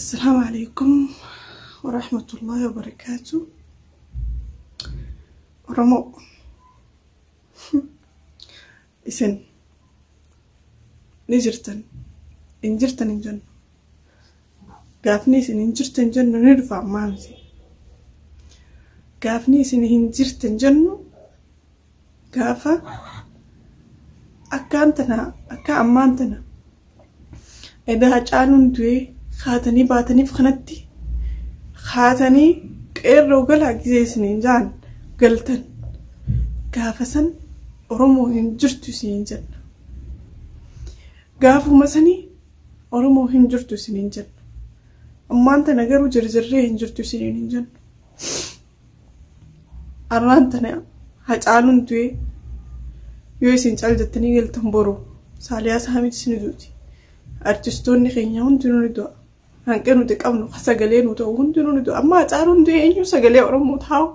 السلام عليكم ورحمة الله وبركاته. رمو إسن نجرتن إنجرتن إنجن قافني سن إنجرتن جن نرفع مامتي قافني سن إنجرتن جن قافة أكانتنا أكا أمانتنا إذا هجانون دوي خاتني باتني فخنتي خاتني قيرو قلع جزي سنين جان قلتن قافسن أرمو هنجرتو سنين جن قافو مسني أرمو هنجرتو سنين جن أما أنت نقرو جرجري هنجرتو سنين جن أرانتنا هجانون دوي يويسين جال جتني قلتن برو ساليا سامي سندوتي artistoonni keenya hundinuu ni du'a hanqee nuti qabnu sagalee nu ta'u hundinuu ni du'a amma caaluun du'e eenyu sagalee Oromoo ta'u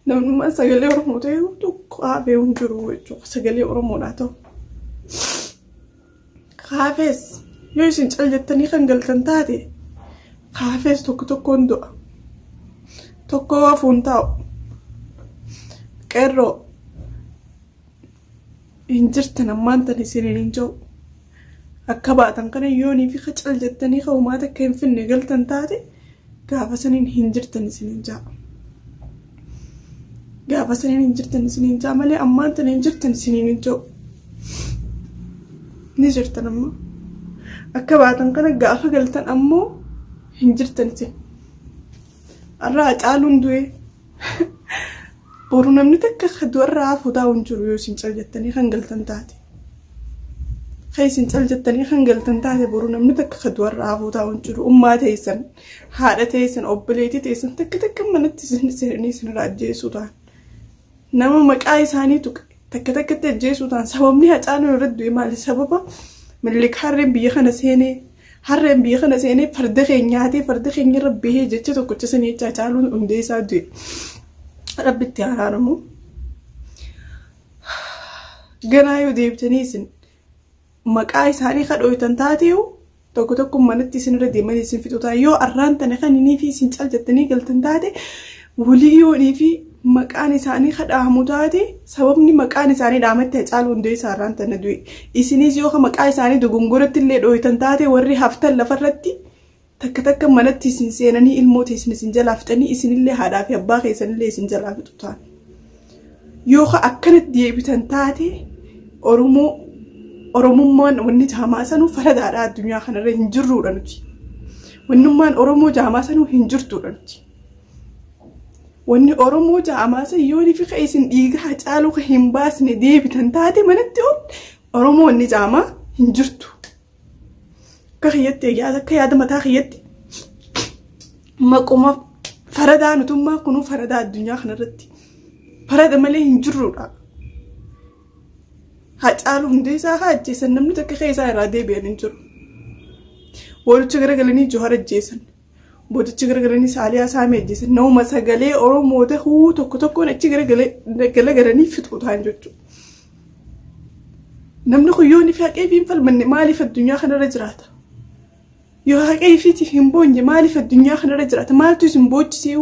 namnummaan sagalee Oromoo ta'e tokko haafee hundiru jechuudha sagalee Oromoodhaa ta'u haafees yoo isin cal jettanii kan galtan taate haafees tokkoon du'a tokko hafuun ta'u qeerroo hin jirtan ammaan tan isiniin hin jiru akka baatan kana yoonii fi qacal jettanii qawmaata akka hin finne galtan taate gaafa saniin hin jirtan isiniin jaa gaafa saniin hin jirtan isiniin jaa malee ammaan tan hin jirtan isiniin hin jiru ni jirtan amma akka baatan kana gaafa galtan ammoo hin jirtan isin arraa caaluun du'e boru namni takka du'arraa hafuu taa'uun jiru yoo isin cal jettanii kan galtan taate خيسين تلجتني خنقلتن تاعي برو نمني تك خدور رافو تاون جرو أمها تيسن حادة تيسن أبليتي تيسن تك منت تيسن سيرني سن راجي سودان نما مكاي ثاني تك تجي سودان سببني هتانو ردوي مالي سببا من اللي حرم بيخنا سيني حرم بيخنا سيني فردخي نياتي فردخي ربيه جتة تكتش سني تاعلون أمدي سادوي ربي تيارانمو جنايو ديبتنيسن مقاي ساني خدويتن تاتيو tokko manatti isin irra deeman isin fixuta yoo arraan tane kan inni fi isin cal jettanii galtan taate walii yoonii fi maqaan isaanii khadaamu taate sababni maqaan isaanii dhaamatti caalu hundee isaarraan tane du'e isinis yoo maqaa isaanii dogongoratti illee dhooytan taate warri haftan lafarratti takka manatti isin seenanii ilmoota isin jalaaftanii isinillee haadhaa fi abbaa keessanillee isin jalaa fixutaan yoo akkanatti deebitan taate Oromummaan wanni jaamaa sanuu faradaadhaa addunyaa kanarra hin jirruudha nuti. Wannummaan Oromoo jaamaa sanuu hin jirtuudha nuti. Wanni Oromoo jaamaa san yoonii fi isin dhiigaa caaluu hin baasne deebitan taate manatti Oromoo wanni jaamaa hin jirtu. Akka kiyyatti akka yaada mataa kiyyatti maquma faradaa nutummaa kunuu faradaa addunyaa kanarratti farada malee hin jirruudha. Hacaalu hundee isaa ajjeesan namni takka keessaa irraa deebi'an hin jiru. Walitti garagalanii Johar ajjeesan. Bootichi garagalanii Saaliyaa Saamee ajjeesan. Nama sagalee Oromoo ta'uu tokkoon achi garagalanii fixuu ta'an jechuudha. Namni kun yoonii fi haqee fi hin falmanne maaliif addunyaa kanarra jiraata? Yoo haqee fi hin boonye maaliif addunyaa kanarra jiraata? Maaltu isin boochisee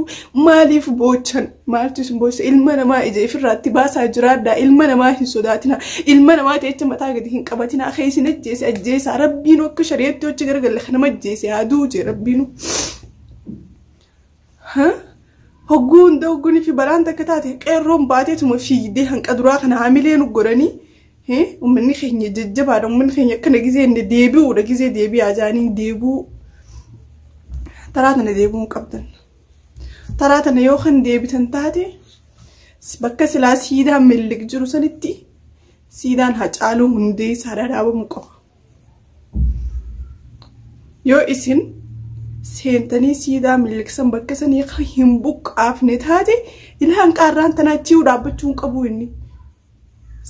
maaliif boochan? Maaltu isin boochisee ilma namaa ija ifirraatti baasaa jiraadhaa ilma namaa hin sodaatina ilma namaa teecha mataa gadi hin qabatina akka isin ajjeesaa rabbiin akka shari'atti hojii garagalle kana ajjeese aduu jee rabbiin hogguu hunda hogguunii fi baraan takka taate qeerroon baateetuma fiigdee hanqa duraa kana haamilee nu godhanii ummanni keenya jajjabaadha ummanni keenya akkana gizee inni deebi'uudha gizee deebi'aa jaanii deebi'u taraa tana deebi'uu qabdan taraa tana yoo kan deebitan taate bakka silaa siidaan Minilik jiru sanitti siidaan Hacaaluu hundee isaa dhaabamuu qaba yoo isin seentanii siidaan Minilik san bakka sanii hin buqqaafne taate ilhaan qaarraan tanaa achii'uu dhaabbachuu qabu inni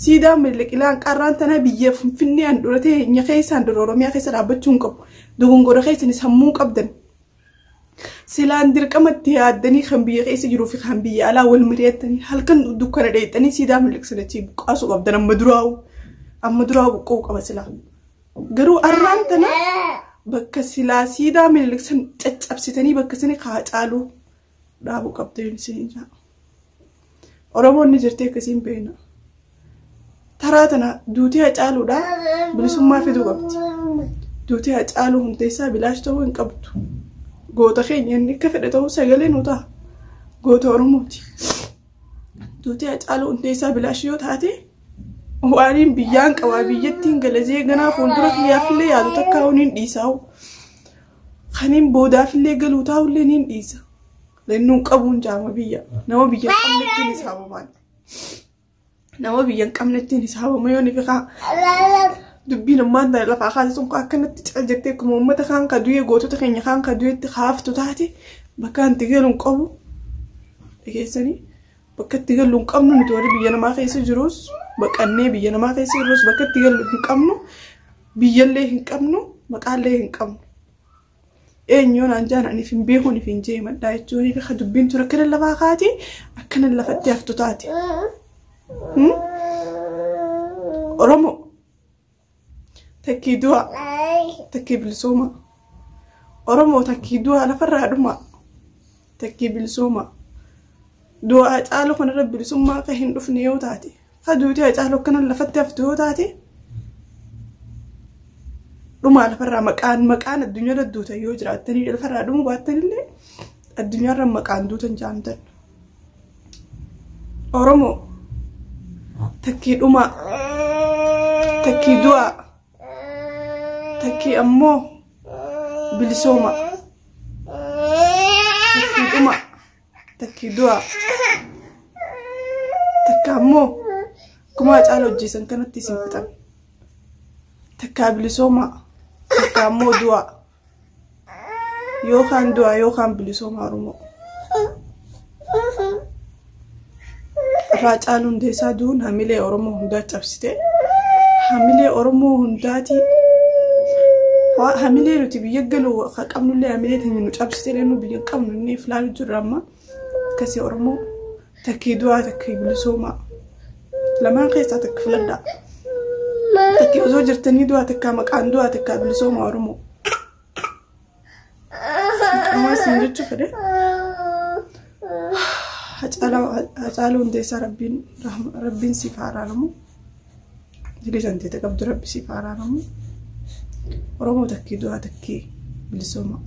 Sidaan Minilik ilaan qarraan tana biyya Finfinnee an durate nya keessan dura Oromiyaa keessa dhaabbachuu qabu dogongora keessan sammuu qabdan silaan dirqamatti yaaddanii kan biyya keessa jiruu fi kan biyya alaa wal mari'attanii halkan dukkana dheeyxanii Sidaan Minilik sanachi buqqaasuu qabdan amma duraa'u buqquu qaba silaa garuu arraan tana بكسلا سيدا من الكسن تجابستني بكسني خاطالو دابو قبتين سينجا oromo nijirte kasin beena taratana duuti hacaalu da bilisummaa fidu qabti duuti hacaalu hundeessa bilaash ta'uu hin qabdu goota keenya inni akka fedhe ta'uu sagalee nuta goota oromooti duuti hacaalu hundeessa bilaash yoo taate waaniin biyyaan qabaa biyyattiin galazee ganaa fuuldura kiyyaafillee yaadu takkaa huniin dhiisaa'u kaniin boodaafillee galuu taa'ullee niin dhiisa lennuun qabuun jaama biyya nama biyya qabnettiin hisaabamaan nama biyya qabnettiin hisaabama yoo nifi kaa dubbiin ammaan ta'e lafaa kaasisuun akkanatti cal jettee akkuma uummata kaan ka du'ee gootota keenya kaan ka du'eetti haaftu taate bakka itti galuun qabu dhageessanii bakka itti galuun qabnu nuti warri biyya namaa keessa jirus baqannee biyya namaa keessa jirus bakka itti galuun hin qabnu biyyallee hin qabnu maqaallee hin qabnu eenyoon anjaan ani fin beekuu ni fin jee maddaa jechuun fi ka dubbiin tura kana lafaa kaati akkana lafatti haftu taate oromo takkii du'a takkii bilisooma oromo takkii du'a lafarraa dhuma takkii bilisooma du'a caalu kanarra bilisummaa ka hin dhufne yoo taate ka duuti caalu akkana lafatti haftu yoo taate dhuma lafarraa maqaan addunyaa duuta yoo jiraatanii lafarraa dhumu baattanillee addunyaarra maqaan duutan jaamtan oromo takkii dhuma takkii du'a takkii ammoo bilisooma takkii dhuma takkii du'a takka ammoo kuma caala hojjeesan kanatti isin fixan takka bilisooma takka ammoo du'a yookaan du'a yookaan bilisooma oromo Racaalu hundeessaa duun hamilee oromoo hundaa cabsite hamilee oromoo hundaati hamilee nuti biyya galu qabnullee hamilee tani nu cabsite lennu biyya qabnu inni filaalu jirra amma kasi oromoo takkii du'aa takkii bilisooma lamaan keessaa takka filadhaa takkii osoo jirtanii du'aa takkaa maqaan du'aa takkaa bilisooma oromoo qamaa siin jechuu fedhe Hacaalu hundeessaa rabbiin siif araaramu jedhee santeeta qabdu rabbi siif araaramu oromoo takkii du'aa takkii bilisooma